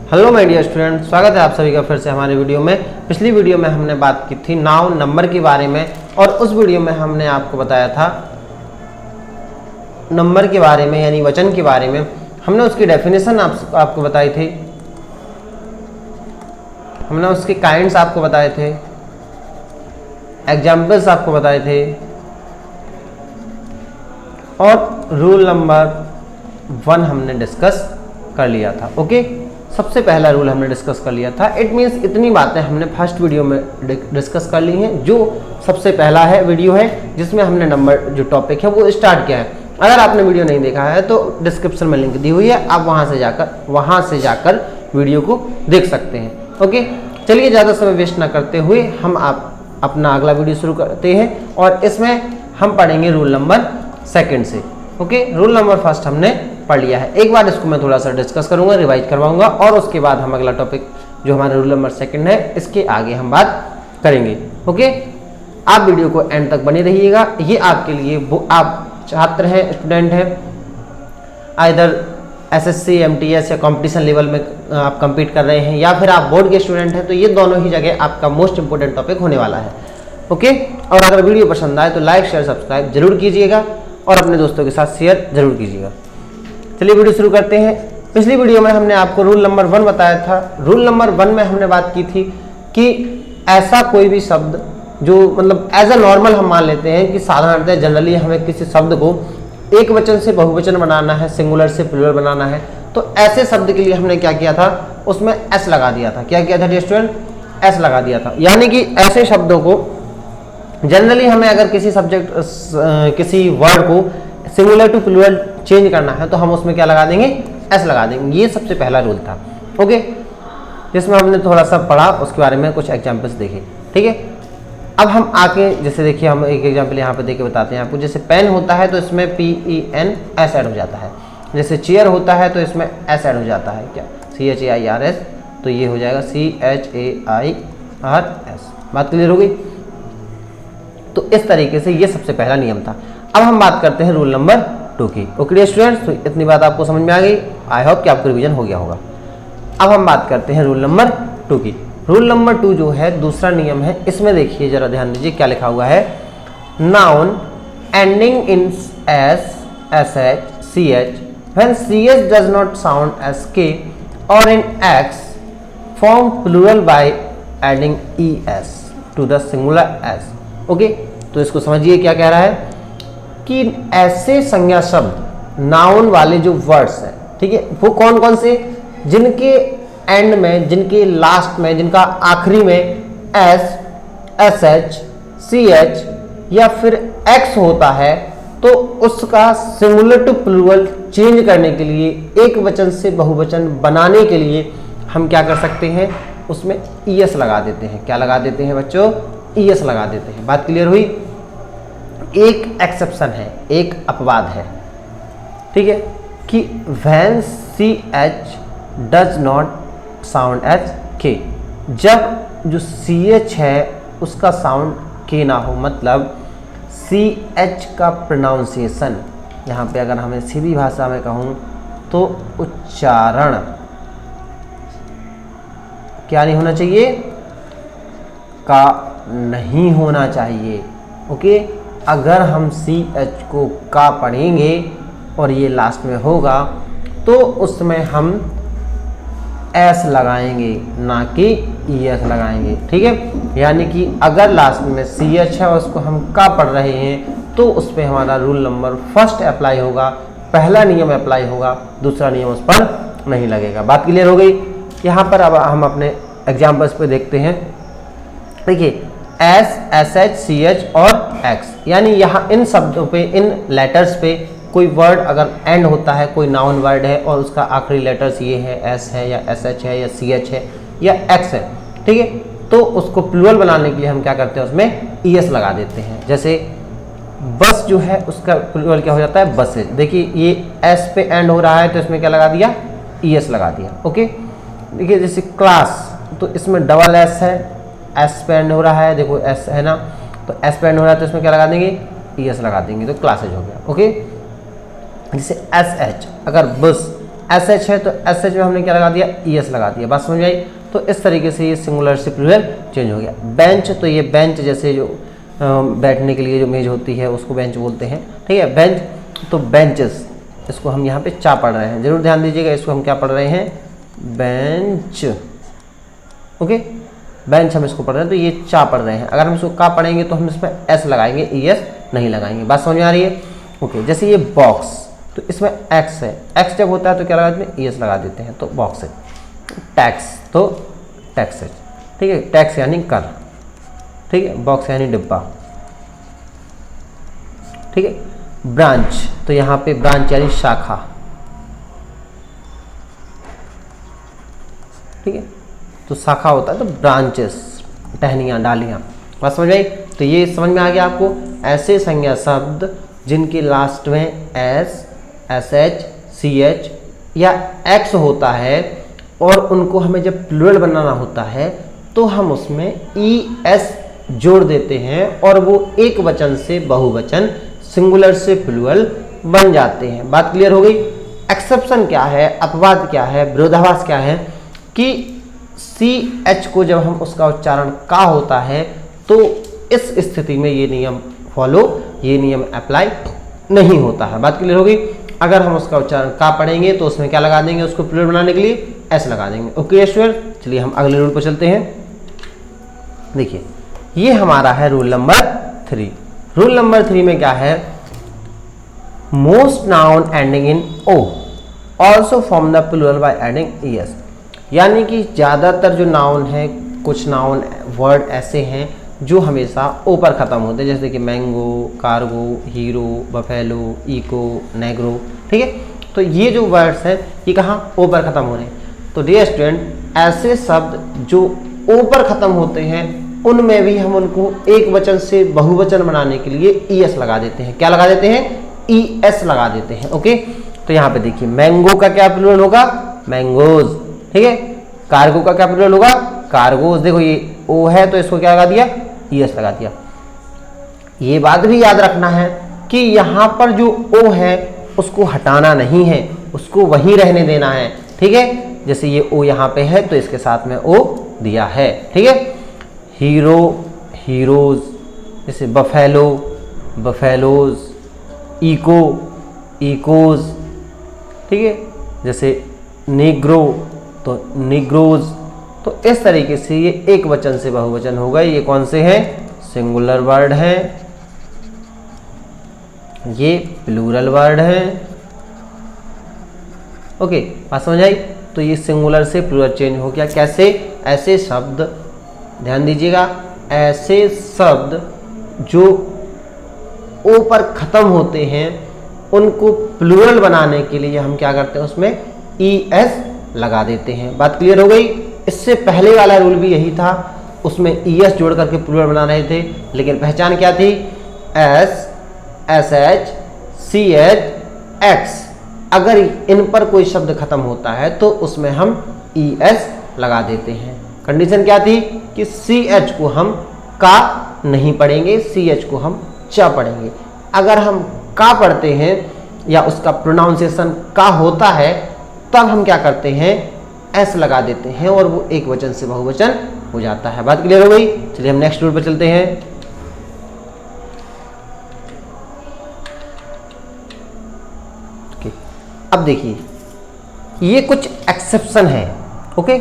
Hello my dear student, स्वागत है आप सभी का फिर से हमारे वीडियो में। पिछली वीडियो में हमने बात की थी नाउन नंबर के बारे में और उस वीडियो में हमने आपको बताया था नंबर के बारे में यानी वचन के बारे में। हमने उसकी डेफिनेशन आपको बताई थी, हमने उसके काइंड्स आपको बताए थे, एग्जाम्पल्स आपको बताए थे और रूल नंबर 1 हमने डिस्कस कर लिया था। ओके, सबसे पहला रूल हमने डिस्कस कर लिया था। इट मीन्स इतनी बातें हमने फर्स्ट वीडियो में डिस्कस कर ली हैं, जो सबसे पहला है वीडियो है जिसमें हमने नंबर जो टॉपिक है वो स्टार्ट किया है। अगर आपने वीडियो नहीं देखा है तो डिस्क्रिप्शन में लिंक दी हुई है, आप वहां से जाकर वीडियो को देख सकते हैं। ओके, चलिए ज़्यादा समय वेस्ट ना करते हुए हम अपना अगला वीडियो शुरू करते हैं और इसमें हम पढ़ेंगे रूल नंबर 2 से। ओके, रूल नंबर 1 हमने पढ़ लिया है। एक बार इसको मैं थोड़ा सा डिस्कस करूंगा, रिवाइज करवाऊंगा और उसके बाद हम अगला टॉपिक जो हमारा रूल नंबर 2 है इसके आगे हम बात करेंगे। ओके, आप वीडियो को एंड तक बने रहिएगा। ये आपके लिए, आप छात्र हैं, स्टूडेंट हैं, आइदर एसएससी एमटीएस या कंपटीशन लेवल में आप कंपीट कर रहे हैं या फिर आप बोर्ड के स्टूडेंट हैं, तो ये दोनों ही जगह आपका मोस्ट इंपोर्टेंट टॉपिक होने वाला है। ओके, और अगर वीडियो पसंद आए तो लाइक शेयर सब्सक्राइब जरूर कीजिएगा और अपने दोस्तों के साथ शेयर जरूर कीजिएगा। चलिए वीडियो शुरू करते हैं। पिछली वीडियो में हमने आपको रूल नंबर 1 बताया था। रूल नंबर 1 में हमने बात की थी कि ऐसा कोई भी शब्द जो मतलब एज अ नॉर्मल हम मान लेते हैं कि साधारणतः जनरली हमें किसी शब्द को एक वचन से बहुवचन बनाना है, सिंगुलर से प्लूरल बनाना है, तो ऐसे शब्द के लिए हमने क्या किया था, उसमें एस लगा दिया था। क्या किया था डियर स्टूडेंट? एस लगा दिया था। यानी कि ऐसे शब्दों को जनरली हमें अगर किसी वर्ड को सिंगुलर टू प्लूरल चेंज करना है तो हम उसमें क्या लगा देंगे? एस लगा देंगे। ये सबसे पहला रूल था। ओके, जिसमें हमने थोड़ा सा पढ़ा, उसके बारे में कुछ एग्जांपल्स देखे। ठीक है, अब हम आके जैसे देखिए, हम एक एग्जांपल यहाँ पे देके बताते हैं आपको। जैसे पेन होता है तो इसमें PEN एस ऐड हो जाता है। जैसे चेयर होता है तो इसमें एस ऐड हो जाता है। क्या? CHAIRS, तो ये हो जाएगा CHAIRS। बात क्लियर हो गई? तो इस तरीके से ये सबसे पहला नियम था। अब हम बात करते हैं रूल नंबर 2 की। ओके स्टूडेंट्स, तो इतनी बात आपको समझ में आ गई। आई होप कि आपको रिवीजन हो गया होगा। अब हम बात करते हैं रूल नंबर 2 की। रूल नंबर 2 जो है दूसरा नियम है, इसमें देखिए जरा ध्यान दीजिए क्या लिखा हुआ है। Noun ending in S, SH, CH when CH does not sound S K और in X form plural by adding ES to the singular S। Okay, तो इसको समझिए क्या कह रहा है कि ऐसे संज्ञा शब्द नाउन वाले जो वर्ड्स हैं, ठीक है, वो कौन कौन से, जिनके एंड में, जिनके लास्ट में, जिनका आखिरी में S, SH, CH या फिर X होता है, तो उसका सिंगुलर टू प्लूरल चेंज करने के लिए, एक वचन से बहुवचन बनाने के लिए हम क्या कर सकते हैं, उसमें ES लगा देते हैं। क्या लगा देते हैं बच्चों? ES लगा देते हैं। बात क्लियर हुई? एक एक्सेप्शन है, एक अपवाद है, ठीक है, कि when CH does not sound as K, जब जो CH है उसका साउंड K ना हो, मतलब CH का प्रोनाउंसिएशन, यहाँ पे अगर हमें सीधी भाषा में कहूँ तो उच्चारण क्या नहीं होना चाहिए? का नहीं होना चाहिए। ओके, अगर हम CH को का पढ़ेंगे और ये लास्ट में होगा तो उसमें हम S लगाएंगे, ना कि ES लगाएंगे। ठीक है, यानी कि अगर लास्ट में CH है और उसको हम का पढ़ रहे हैं तो उस पर हमारा रूल नंबर 1 अप्लाई होगा, पहला नियम अप्लाई होगा, दूसरा नियम उस पर नहीं लगेगा। बात क्लियर हो गई? यहाँ पर अब हम अपने एग्जाम्पल्स पे देखते हैं। देखिए S, SH, CH और X, यानी यहाँ इन शब्दों पे, इन लेटर्स पे कोई वर्ड अगर एंड होता है, कोई नाउन वर्ड है और उसका आखिरी लेटर्स ये है, S है या SH है या CH है या X है, ठीक है, तो उसको प्लूरल बनाने के लिए हम क्या करते हैं, उसमें ES लगा देते हैं। जैसे बस जो है उसका प्लूरल क्या हो जाता है? बसेज। देखिए ये S पे एंड हो रहा है तो इसमें क्या लगा दिया? ES लगा दिया। ओके, देखिए जैसे क्लास, तो इसमें डबल S है, S पे एंड हो रहा है, देखो S है ना, तो S पे एंड हो रहा है तो इसमें क्या लगा देंगे? ES लगा देंगे, तो क्लासेज हो गया। ओके, जैसे SH, अगर बस SH है तो SH में हमने क्या लगा दिया, ES लगा दिया। बात समझ आई? तो इस तरीके से ये सिंगुलर से प्लूरल चेंज हो गया। बेंच, तो ये बेंच जैसे जो बैठने के लिए जो मेज होती है उसको बेंच बोलते हैं, ठीक है। बेंच, तो बेंचेस, इसको हम यहाँ पे चा पढ़ रहे हैं, जरूर ध्यान दीजिएगा, इसको हम क्या पढ़ रहे हैं, बेंच। ओके, बेंच हम इसको पढ़ रहे हैं तो ये चा पढ़ रहे हैं। अगर हम इसको का पढ़ेंगे तो हम इसमें एस लगाएंगे, ES नहीं लगाएंगे। बात समझ में आ रही है? ओके, जैसे ये बॉक्स, तो इसमें एक्स है, एक्स जब होता है तो क्या लगा देते हैं, ES लगा देते हैं, तो बॉक्स है। टैक्स, तो टैक्स है, ठीक है, टैक्स यानी कर, ठीक है, बॉक्स यानी डिब्बा, ठीक है। ब्रांच, तो यहाँ पे ब्रांच यानी शाखा, ठीक है, तो शाखा होता है तो ब्रांचेस, टहनियाँ, डालियाँ। बात समझ आई? तो ये समझ में आ गया आपको। ऐसे संज्ञा शब्द जिनके लास्ट में S, SH, CH या X होता है और उनको हमें जब प्लूरल बनाना होता है तो हम उसमें ES जोड़ देते हैं और वो एक वचन से बहुवचन, सिंगुलर से प्लूरल बन जाते हैं। बात क्लियर हो गई? एक्सेप्शन क्या है, अपवाद क्या है, विरोधाभास क्या है कि CH को जब हम उसका उच्चारण का होता है तो इस स्थिति में ये नियम फॉलो, ये नियम अप्लाई नहीं होता है। बात क्लियर हो गई? अगर हम उसका उच्चारण का पढ़ेंगे तो उसमें क्या लगा देंगे, उसको प्लूरल बनाने के लिए S लगा देंगे। ओके स्टूडेंट, चलिए हम अगले रूल पर चलते हैं। देखिए, ये हमारा है रूल नंबर 3। रूल नंबर 3 में क्या है, most noun ending in O also form the plural by adding ES। यानी कि ज़्यादातर जो नाउन है, कुछ नाउन वर्ड ऐसे हैं जो हमेशा ओ पर ख़त्म होते हैं, जैसे कि mango, cargo, hero, buffalo, echo, negro, ठीक है। तो ये जो वर्ड्स हैं ये कहाँ ओ पर ख़त्म हो रहे हैं। तो डियर स्टूडेंट, ऐसे शब्द जो ओ पर ख़त्म होते हैं उनमें भी हम उनको एक वचन से बहुवचन बनाने के लिए ES लगा देते हैं। क्या लगा देते हैं, ES लगा देते हैं। ओके, तो यहाँ पे देखिए, मैंगो का क्या प्लूरल होगा, मैंगोज, ठीक है। कार्गो का क्या प्लूरल होगा, कार्गोज। देखो ये ओ है तो इसको क्या लगा दिया, ES लगा दिया। ये बात भी याद रखना है कि यहाँ पर जो ओ है उसको हटाना नहीं है, उसको वहीं रहने देना है, ठीक है। जैसे ये ओ यहाँ पे है तो इसके साथ में ओ दिया है, ठीक है। हीरो, हीरोज, जैसे बफेलो, बफेलोज, इको, इकोज, ठीक है। जैसे नेग्रो तो निग्रोज। तो इस तरीके से ये एक वचन से बहुवचन हो गए। ये कौन से हैं, सिंगुलर वर्ड हैं, ये प्लूरल वर्ड हैं। ओके, बात समझ आई? तो ये सिंगुलर से प्लूरल चेंज हो गया। कैसे, ऐसे शब्द, ध्यान दीजिएगा, ऐसे शब्द जो ओ पर खत्म होते हैं उनको प्लूरल बनाने के लिए हम क्या करते हैं, उसमें ES लगा देते हैं। बात क्लियर हो गई? इससे पहले वाला रूल भी यही था, उसमें ES जोड़ करके प्लूरल बना रहे थे, लेकिन पहचान क्या थी, S, SH, CH, X। अगर इन पर कोई शब्द खत्म होता है तो उसमें हम ES लगा देते हैं। कंडीशन क्या थी कि CH को हम का नहीं पढ़ेंगे, CH को हम चा पढ़ेंगे। अगर हम का पढ़ते हैं या उसका प्रोनाउंसिएशन का होता है तब हम क्या करते हैं, S लगा देते हैं और वो एक वचन से बहुवचन हो जाता है। बात क्लियर हो गई? चलिए हम नेक्स्ट रूल पर चलते हैं। अब देखिए, ये कुछ एक्सेप्शन है। ओके,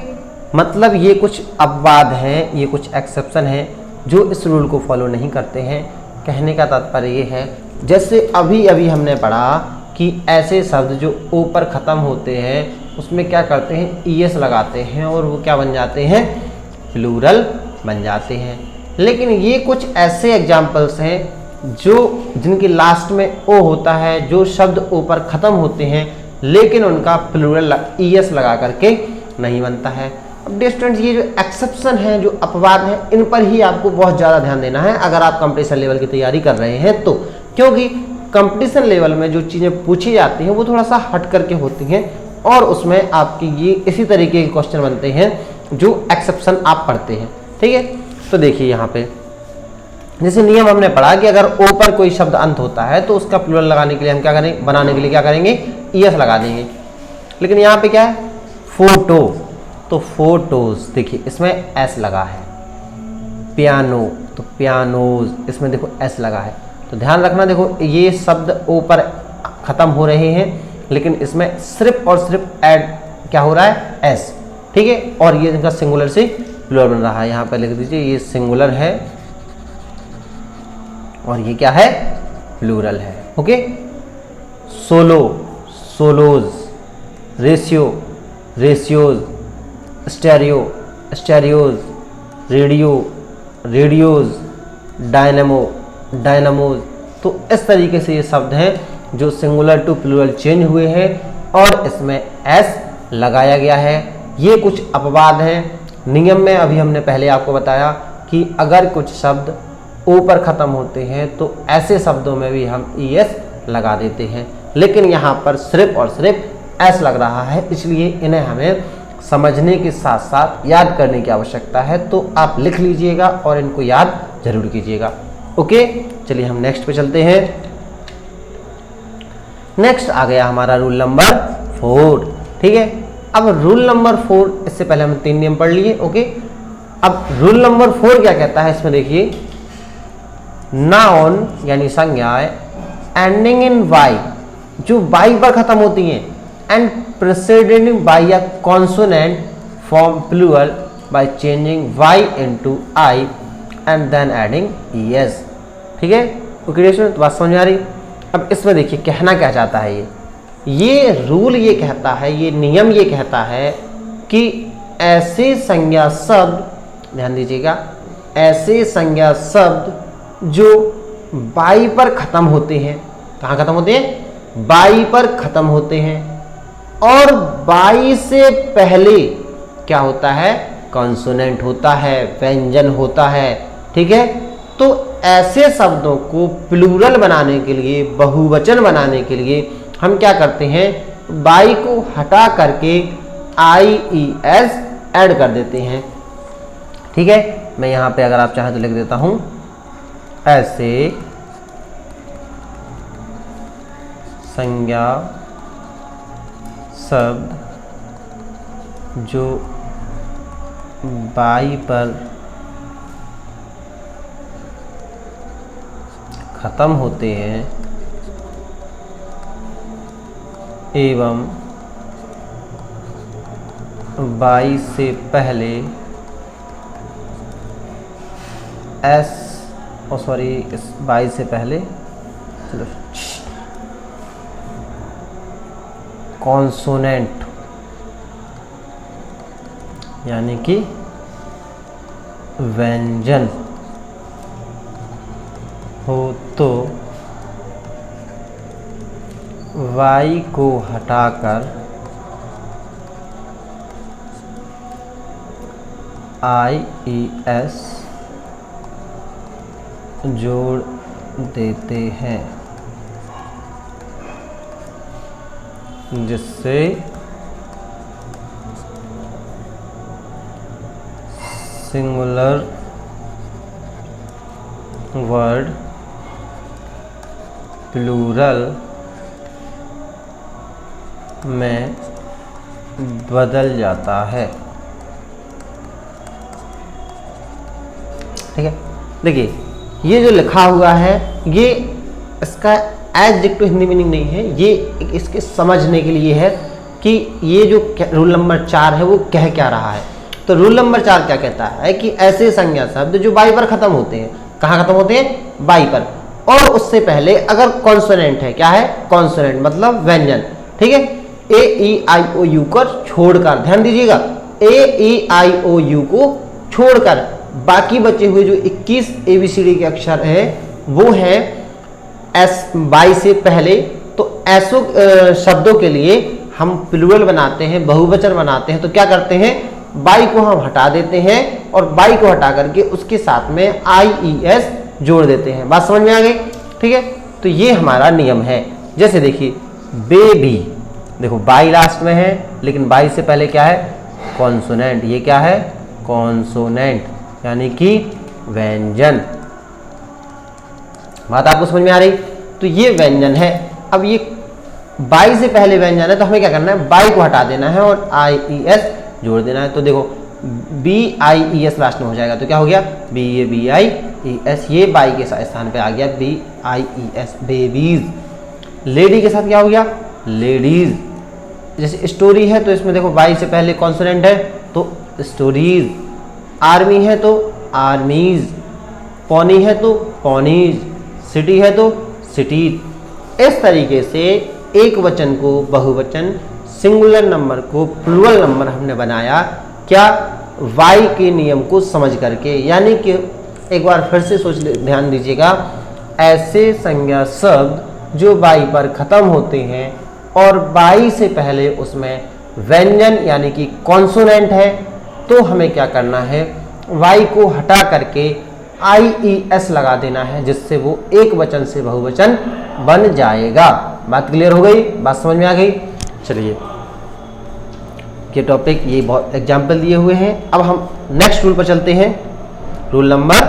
मतलब ये कुछ अपवाद हैं, ये कुछ एक्सेप्शन है जो इस रूल को फॉलो नहीं करते हैं। कहने का तात्पर्य ये है, जैसे अभी अभी हमने पढ़ा कि ऐसे शब्द जो ओ पर ख़त्म होते हैं उसमें क्या करते हैं, ES लगाते हैं और वो क्या बन जाते हैं, प्लूरल बन जाते हैं। लेकिन ये कुछ ऐसे एग्जाम्पल्स हैं जो जिनके लास्ट में ओ होता है, जो शब्द ओ पर ख़त्म होते हैं लेकिन उनका प्लूरल ES लगा करके नहीं बनता है। अब डियर स्टूडेंट्स, ये जो एक्सेप्शन है, जो अपवाद हैं, इन पर ही आपको बहुत ज़्यादा ध्यान देना है अगर आप कंपटीशन लेवल की तैयारी कर रहे हैं तो, क्योंकि कंपटीशन लेवल में जो चीज़ें पूछी जाती हैं वो थोड़ा सा हट करके होती हैं और उसमें आपकी ये इसी तरीके के क्वेश्चन बनते हैं जो एक्सेप्शन आप पढ़ते हैं। ठीक है, तो देखिए यहाँ पे जैसे नियम हमने पढ़ा कि अगर ओ पर कोई शब्द अंत होता है तो उसका प्लूरल लगाने के लिए हम क्या करेंगे, बनाने के लिए क्या करेंगे, ES लगा देंगे। लेकिन यहाँ पे क्या है फोटो, तो फोटोज, देखिए इसमें एस लगा है। पियानो तो पियानोज, इसमें देखो एस लगा है। तो ध्यान रखना, देखो ये शब्द ओ पर खत्म हो रहे हैं, लेकिन इसमें सिर्फ और सिर्फ ऐड क्या हो रहा है, एस। ठीक है, और ये इनका सिंगुलर से प्लूरल बन रहा है। यहाँ पर लिख दीजिए ये सिंगुलर है और ये क्या है, प्लूरल है। Okay, solo, solos, ratio, ratios, stereo, stereos, radio, radios, dynamo, dynamos. तो इस तरीके से ये शब्द हैं जो सिंगुलर टू प्लूरल चेंज हुए हैं और इसमें एस लगाया गया है। ये कुछ अपवाद हैं नियम में। अभी हमने पहले आपको बताया कि अगर कुछ शब्द ओ पर ख़त्म होते हैं तो ऐसे शब्दों में भी हम ई एस लगा देते हैं, लेकिन यहाँ पर सिर्फ और सिर्फ एस लग रहा है, इसलिए इन्हें हमें समझने के साथ साथ याद करने की आवश्यकता है। तो आप लिख लीजिएगा और इनको याद जरूर कीजिएगा। ओके, चलिए हम नेक्स्ट पे चलते हैं। नेक्स्ट आ गया हमारा रूल नंबर 4। ठीक है, अब रूल नंबर 4, इससे पहले हम 3 नियम पढ़ लिए। ओके, अब रूल नंबर 4 क्या कहता है, इसमें देखिए, नाउन यानी संज्ञाएं एंडिंग इन वाई, जो वाई पर खत्म होती हैं, and president by a consonant form plural by changing Y into I and then adding ES. ठीक है, ओके, तो बात समझ में आ रही। अब इसमें देखिए कहना क्या चाहता है, ये रूल ये कहता है, ये नियम ये कहता है कि ऐसे संज्ञा शब्द, ध्यान दीजिएगा, ऐसे संज्ञा शब्द जो बाई पर खत्म होते हैं, कहाँ खत्म होते हैं, बाई पर खत्म होते हैं, और बाई से पहले क्या होता है, कॉन्सोनेंट होता है, व्यंजन होता है। ठीक है, तो ऐसे शब्दों को प्लूरल बनाने के लिए, बहुवचन बनाने के लिए हम क्या करते हैं, बाई को हटा करके आई ई एस ऐड कर देते हैं। ठीक है, मैं यहाँ पे अगर आप चाहें तो लिख देता हूँ, ऐसे संज्ञा शब्द जो बाई पर खत्म होते हैं एवं बाई से पहले एस, सॉरी, इस बाई से पहले, चलो, कॉन्सोनेंट यानी कि व्यंजन हो तो वाई को हटाकर आई ई एस जोड़ देते हैं, जिससे सिंगुलर वर्ड प्लूरल में बदल जाता है। ठीक है, देखिए ये जो लिखा हुआ है, ये इसका एडजेक्टिव हिंदी मीनिंग नहीं है, ये इसके समझने के लिए है कि ये जो रूल नंबर 4 है वो कह क्या रहा है। तो रूल नंबर 4 क्या कहता है कि ऐसे संज्ञा शब्द जो बाई पर खत्म होते हैं, कहाँ खत्म होते हैं, बाई पर, और उससे पहले अगर कॉन्सोनेंट है, क्या है, कॉन्सोनेंट मतलब व्यंजन। ठीक है, ए ई आई ओ यू को छोड़कर, ध्यान दीजिएगा, ए ई आई ओ यू को छोड़कर बाकी बचे हुए जो 21 ABCD के अक्षर है वो है एस, बाई से पहले। तो ऐसो शब्दों के लिए हम प्लूरल बनाते हैं, बहुवचन बनाते हैं, तो क्या करते हैं, बाई को हम हटा देते हैं और बाई को हटा करके उसके साथ में आई ई एस जोड़ देते हैं। बात समझ में आ गई। ठीक है, तो ये हमारा नियम है। जैसे देखिए बेबी, देखो बाई लास्ट में है, लेकिन बाई से पहले क्या है, कॉन्सोनेंट। ये क्या है, कॉन्सोनेंट यानी कि व्यंजन। बात आपको समझ में आ रही। तो ये व्यंजन है। अब ये बाई से पहले व्यंजन है तो हमें क्या करना है, बाई को हटा देना है और IES जोड़ देना है। तो देखो BIES लास्ट में हो जाएगा, तो क्या हो गया, BABIES, ये बाई के स्थान पे आ गया BIES, बेबीज। लेडी के साथ क्या हो गया, लेडीज। जैसे स्टोरी है तो इसमें देखो बाई से पहले कॉन्सोनेंट है तो स्टोरीज। आर्मी है तो आर्मीज। पॉनी है तो पॉनीज। सिटी है तो सिटीज। इस तरीके से एक वचन को बहुवचन, सिंगुलर नंबर को प्लूरल नंबर हमने बनाया, क्या, वाई के नियम को समझ करके। यानी कि एक बार फिर से ध्यान दीजिएगा, ऐसे संज्ञा शब्द जो बाई पर खत्म होते हैं और बाई से पहले उसमें व्यंजन यानी कि कॉन्सोनेंट है, तो हमें क्या करना है, वाई को हटा करके IES लगा देना है, जिससे वो एक वचन से बहुवचन बन जाएगा। बात क्लियर हो गई, बात समझ में आ गई। चलिए ये टॉपिक, ये बहुत एग्जाम्पल दिए हुए हैं। अब हम नेक्स्ट रूल पर चलते हैं, रूल नंबर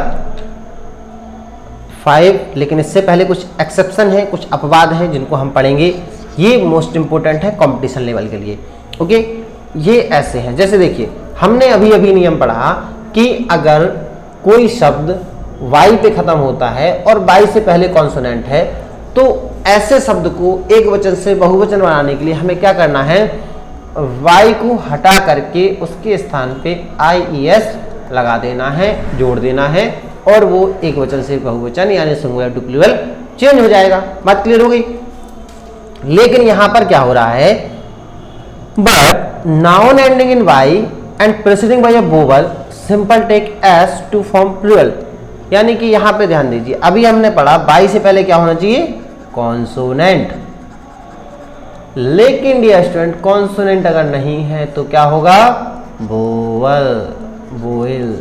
5। लेकिन इससे पहले कुछ एक्सेप्शन है, कुछ अपवाद हैं जिनको हम पढ़ेंगे। ये मोस्ट इंपोर्टेंट है कंपटीशन लेवल के लिए। ओके, ये ऐसे हैं, जैसे देखिए हमने अभी अभी नियम पढ़ा कि अगर कोई शब्द वाई पे खत्म होता है और बाई से पहले कॉन्सोनेंट है, तो ऐसे शब्द को एक वचन से बहुवचन बनाने के लिए हमें क्या करना है, वाई को हटा करके उसके स्थान पे IES लगा देना है, जोड़ देना है, और वो एक वचन से बहुवचन यानी सिंगुलर टू प्लूरल चेंज हो जाएगा। बात क्लियर हो गई। लेकिन यहां पर क्या हो रहा है, but noun ending in Y and presiding by a vowel simple take S to form plural. यानी कि यहां पे ध्यान दीजिए, अभी हमने पढ़ा बाई से पहले क्या होना चाहिए, कॉन्सोनेंट। लेकिन डियर स्टूडेंट कॉन्सोनेंट अगर नहीं है तो क्या होगा, वोवल, वोवेल।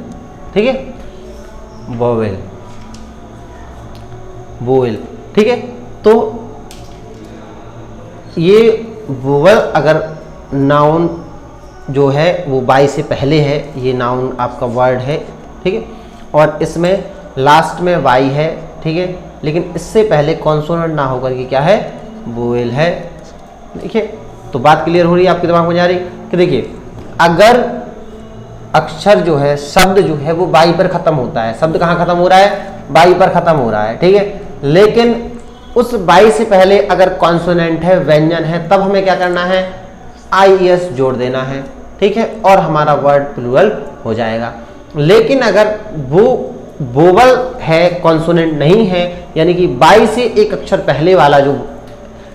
ठीक है, वोवेल, वोवेल। ठीक है, तो ये वोवल अगर नाउन जो है वो बाई से पहले है, ये नाउन आपका वर्ड है, ठीक है, और इसमें लास्ट में वाई है, ठीक है, लेकिन इससे पहले कॉन्सोनेंट ना होकर के क्या है, वोवेल है। देखिए, तो बात क्लियर हो रही है, आपके दिमाग में जा रही कि देखिए अगर अक्षर जो है, शब्द जो है वो बाई पर खत्म होता है, शब्द कहाँ खत्म हो रहा है, बाई पर खत्म हो रहा है, ठीक है, लेकिन उस बाई से पहले अगर कॉन्सोनेंट है, व्यंजन है, तब हमें क्या करना है, IES जोड़ देना है, ठीक है, और हमारा वर्ड प्लूरल हो जाएगा। लेकिन अगर वो वोवल है, कॉन्सोनेंट नहीं है, यानी कि बाई से एक अक्षर पहले वाला जो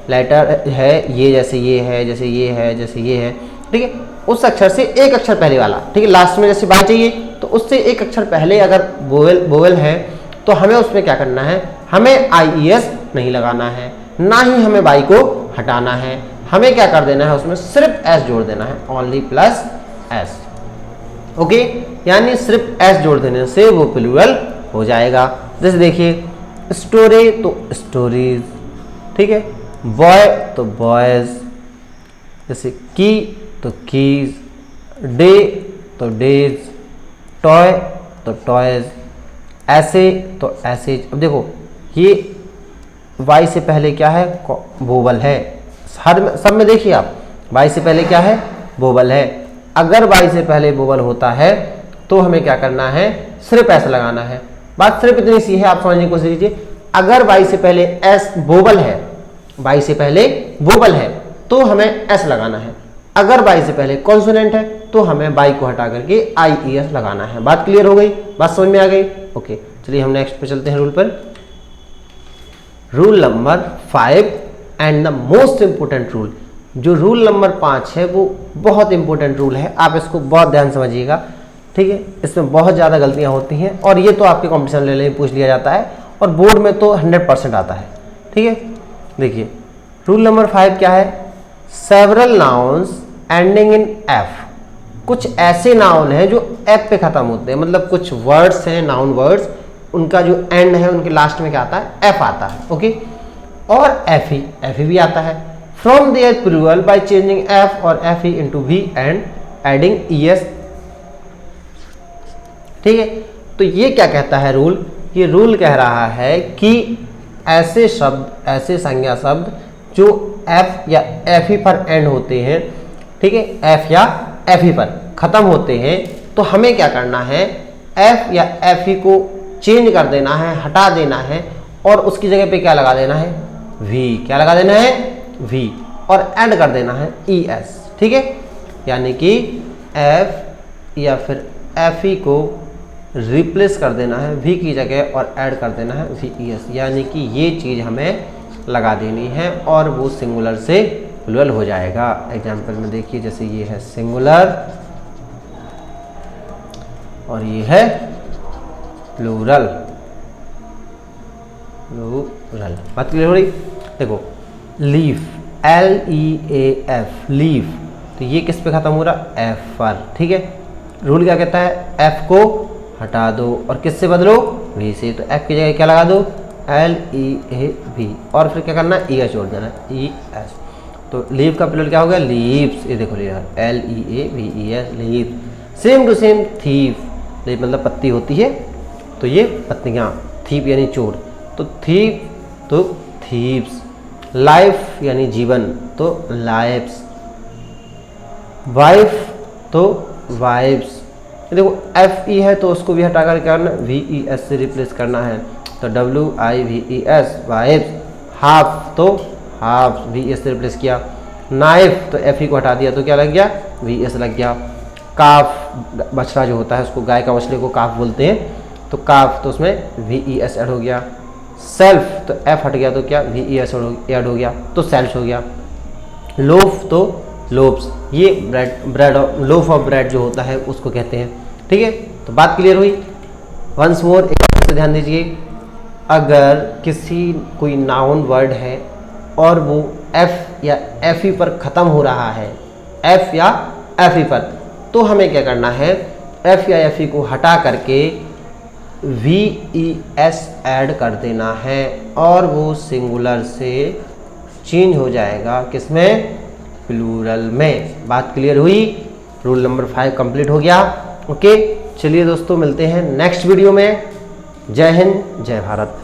लेटर है, ये जैसे ये है, जैसे ये है, जैसे ये है, ठीक है, उस अक्षर से एक अक्षर पहले वाला, ठीक है, लास्ट में जैसे बाई चाहिए तो उससे एक अक्षर पहले अगर वोवेल है तो हमें उसमें क्या करना है, हमें IES नहीं लगाना है, ना ही हमें बाई को हटाना है, हमें क्या कर देना है, उसमें सिर्फ S जोड़ देना है, ओनली प्लस S। ओके, यानी सिर्फ S जोड़ देने से वो प्लूरल हो जाएगा। जैसे देखिए स्टोरी तो स्टोरीज, ठीक है, बॉय तो बॉयज, जैसे की तो कीज, डे तो डेज, टॉय तो टॉयज, ऐसे तो ऐसे। अब देखो ये वाई से पहले क्या है, वोवल है, हर सब में देखिए आप, वाई से पहले क्या है, वोवल है। अगर वाई से पहले वोवल होता है तो हमें क्या करना है, सिर्फ ऐसा लगाना है। बात सिर्फ इतनी सी है, आप समझने की कोशिश कीजिए। अगर वाई से पहले एस वोवल है, वाई से पहले वोवल है तो हमें एस लगाना है। अगर वाई से पहले कॉन्सोनेंट है तो हमें वाई को हटा करके IES लगाना है। बात क्लियर हो गई, बात समझ में आ गई। ओके, चलिए हम नेक्स्ट पे चलते हैं रूल पर। Rule number 5 and the most important rule, जो रूल नंबर 5 है वो बहुत इंपॉर्टेंट रूल है, आप इसको बहुत ध्यान समझिएगा, ठीक है। इसमें बहुत ज़्यादा गलतियां होती हैं और ये तो आपके कॉम्पिटिशन ले पूछ लिया जाता है और बोर्ड में तो 100% आता है, ठीक है। देखिए रूल नंबर 5 क्या है, several nouns ending in F, कुछ ऐसे नाउन हैं जो F पे खत्म होते हैं, मतलब कुछ वर्ड्स हैं, नाउन वर्ड्स, उनका जो एंड है उनके लास्ट में क्या आता है, F आता है, ओके, और FE भी आता है। From there plural by changing F और FE into V and adding ES, ठीक है। तो ये क्या कहता है रूल, ये रूल कह रहा है कि ऐसे शब्द, ऐसे संज्ञा शब्द जो एफ या एफ ई पर एंड होते हैं, ठीक है, एफ या एफ ई पर खत्म होते हैं, तो हमें क्या करना है, एफ या एफ ई को चेंज कर देना है, हटा देना है और उसकी जगह पे क्या लगा देना है, वी, क्या लगा देना है, वी, और ऐड कर देना है ई एस, ठीक है। यानी कि एफ या फिर एफ ई को रिप्लेस कर देना है वी की जगह और ऐड कर देना है वी ई एस, यानी कि ये चीज़ हमें लगा देनी है और वो सिंगुलर से प्लूरल हो जाएगा। एग्जाम्पल में देखिए, जैसे ये है सिंगुलर और ये है प्लूरल, प्लूरल। बात क्लियर हो रही? देखो leaf, L E A F, leaf, तो ये किस पे खत्म हो रहा, एफ पर, ठीक है। रूल क्या कहता है, एफ को हटा दो और किससे बदलो, वी से, तो एफ की जगह क्या लगा दो, एल ई ए वी, और फिर क्या करना है, ई एस जोड़ देना, ई एस। तो लीव का प्लूरल क्या हो गया, लीव्स, ये देखो यार, L E A V E S, leave. Same to same thief, leaf मतलब पत्ती होती है, तो ये पत्तियाँ, थीप यानी चोर, तो थीप तो थीप्स, लाइफ यानी जीवन तो लाइफ्स, वाइफ तो वाइफ्स। देखो एफ ई है तो उसको भी हटा कर क्या करना, वी ई एस से रिप्लेस करना है, तो W I V E S, wifes. Half तो हाफ, वी एस से रिप्लेस किया। नाइफ तो एफ ई को हटा दिया तो क्या लग गया, वी एस लग गया। काफ, बछड़ा जो होता है उसको, गाय का बछड़े को काफ बोलते हैं, तो काफ तो उसमें वी ई एस ऐड हो गया। सेल्फ तो एफ हट गया तो क्या, वी ई एस ऐड हो गया, तो सेल्फ हो गया। लोफ तो लोब्स, ये ब्रेड लोफ ऑफ ब्रेड जो होता है उसको कहते हैं, ठीक है। तो बात क्लियर हुई? वंस मोर एक बार से ध्यान दीजिए, अगर कोई नाउन वर्ड है और वो एफ या एफ ई पर ख़त्म हो रहा है, एफ या एफ ई पर, तो हमें क्या करना है, एफ या एफ ई को हटा करके वी ई एस ऐड कर देना है और वो सिंगुलर से चेंज हो जाएगा किसमें, प्लूरल में। बात क्लियर हुई? रूल नंबर 5 कंप्लीट हो गया। ओके, चलिए दोस्तों मिलते हैं नेक्स्ट वीडियो में। जय हिंद, जय भारत।